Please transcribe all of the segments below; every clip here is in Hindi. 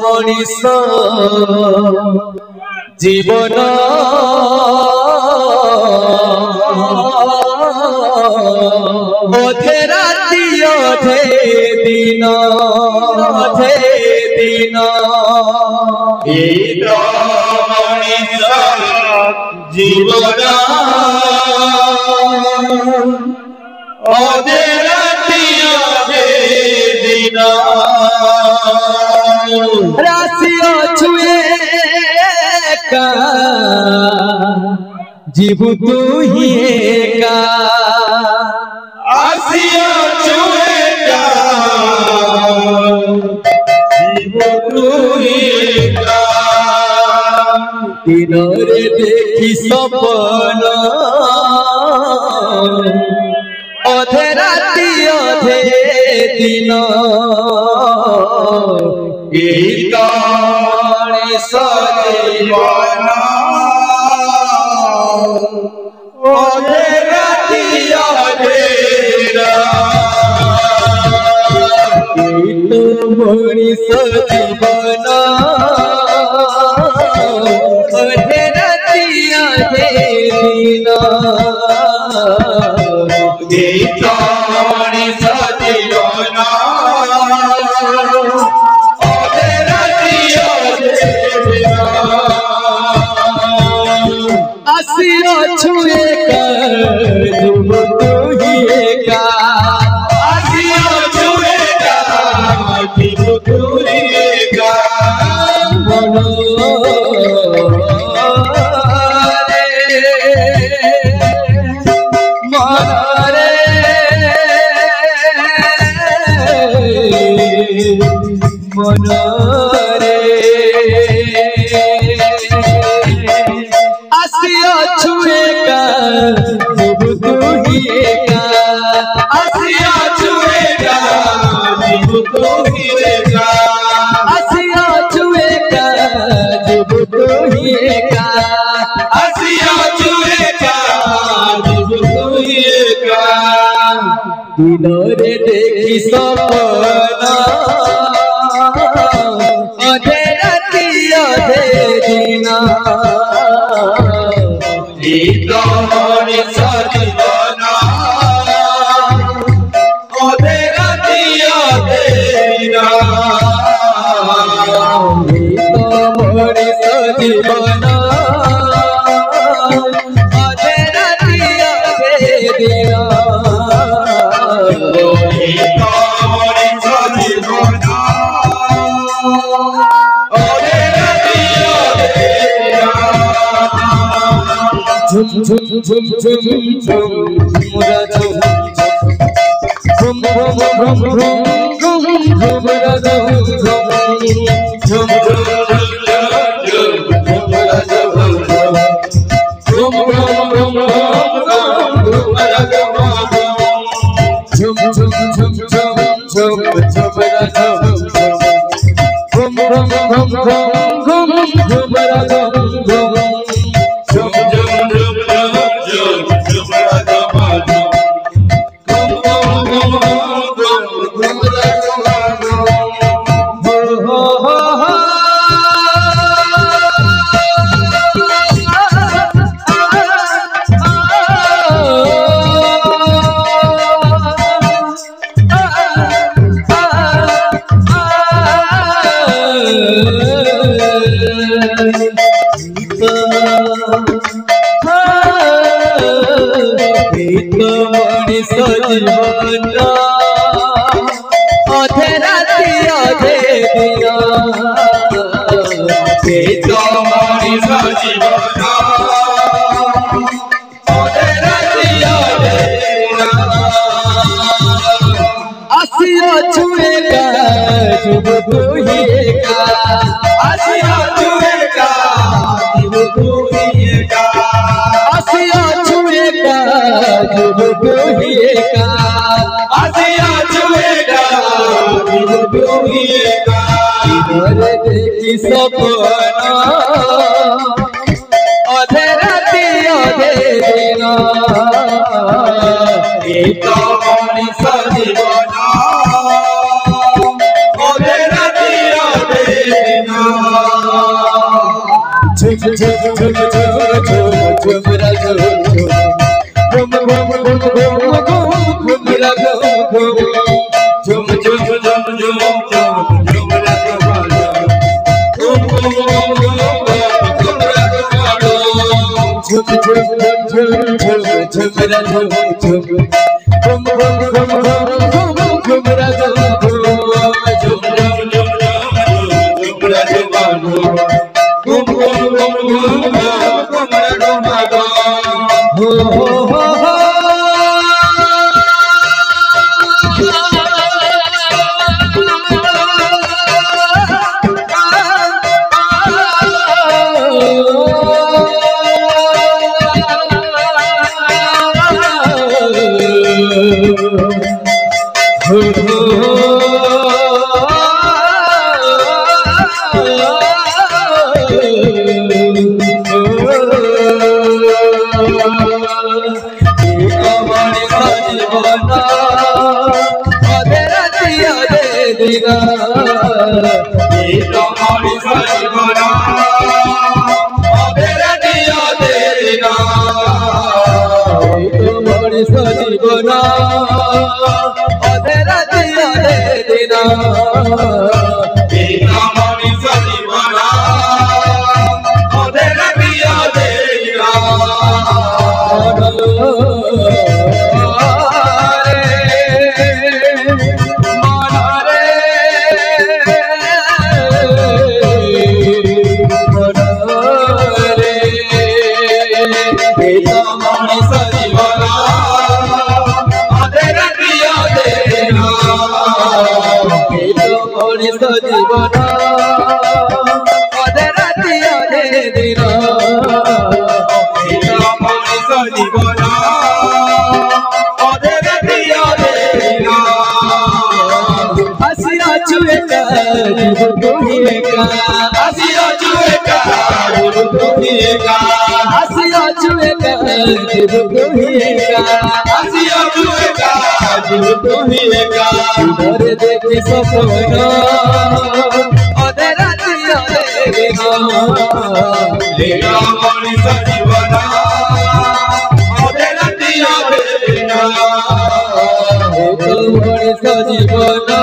मनीष जीवन अधे राति अधे दिन मनीष जीवन अधे राति अधे दिन राशि छुए का जीव तू ही का आसिया छुए का जीव तू ही का दिनरे देखी सपन अधे राति अधे दिन मनीष जीवन अधे राति अधे दिन मनीष जीवन अधे राति अधे दिन मनीष जीवन अधे राति अधे दिन आसिया छुए कर तुम तू ही का आसिया छुए का जीव तू ही का मन रे आसिया छुए का जीव तू ही का आसिया छुए का जीव तू ही का आसिया छुए का जीव तू ही का आसिया छुए का जीव तू ही का दिनरे देखी सपना अधे राति अधे दिन मनीष जीवन अधे राति अधे दिन मनीष जीवन अधे राति अधे दिन मनीष जीवन अधे राति अधे झुम झुम झुम झुम झुम मुरा झुम झुम झुम झुम झुम झुम रा झुम झुम झुम मनीष जीवन अधे राति अधे दिन मनीष जीवन अधे राति अधे दिन आसिया छुए का जीव तू ही का आसिया छुए का जीव तू ही का आसिया छुए का जुब तुहिएका आसिया जुएगा जुब तुहिएगा इधर देखी सपना अधे राति अधे दिन एक मनीष जीवना अधे राति अधे दिन झुम झुम झुम झुम झुम झुम झुम घुम घुम घुम घुम घुम घुम झुम झुम झुम झुम झुम झुम देखी सपना अधे राति अधे दिन मनीष जीवना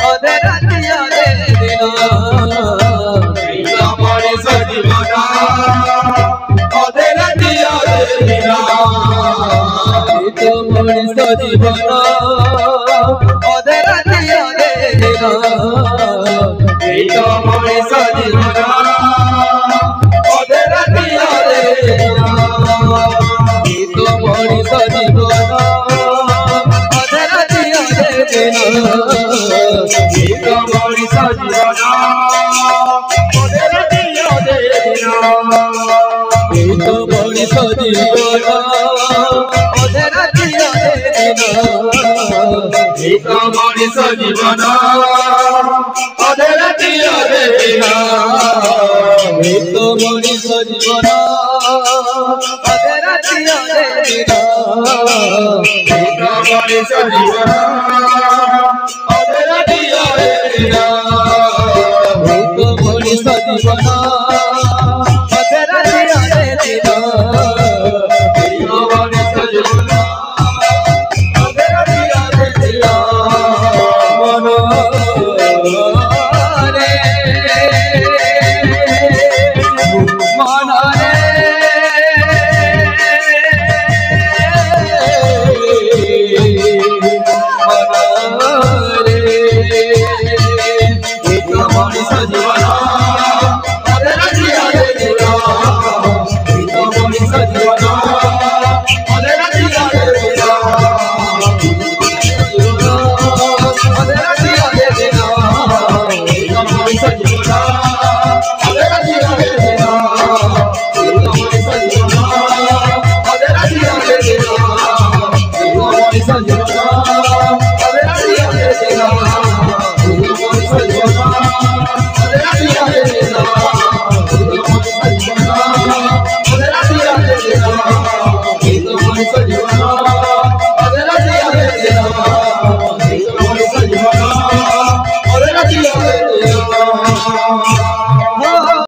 अधे राति अधे दिन मनीष जीवना अधे राति अधे दिन मनीष जीवना अधे राति अधे दिन मनीष जीवना अधे राति अधे दिन मनीष जीवना अधे राति अधे दिन मनीष जीवना अधे राति अधे दिन मनीष जीवना अधे राति अधे दिन मनीष जीवना अधे राति अधे दिन मनीष जीवना अधे राति अधे दिन मनीष जीवना अधे राति अधे दिन मनीष जीवना अधे राति अधे दिन मनीष जीवना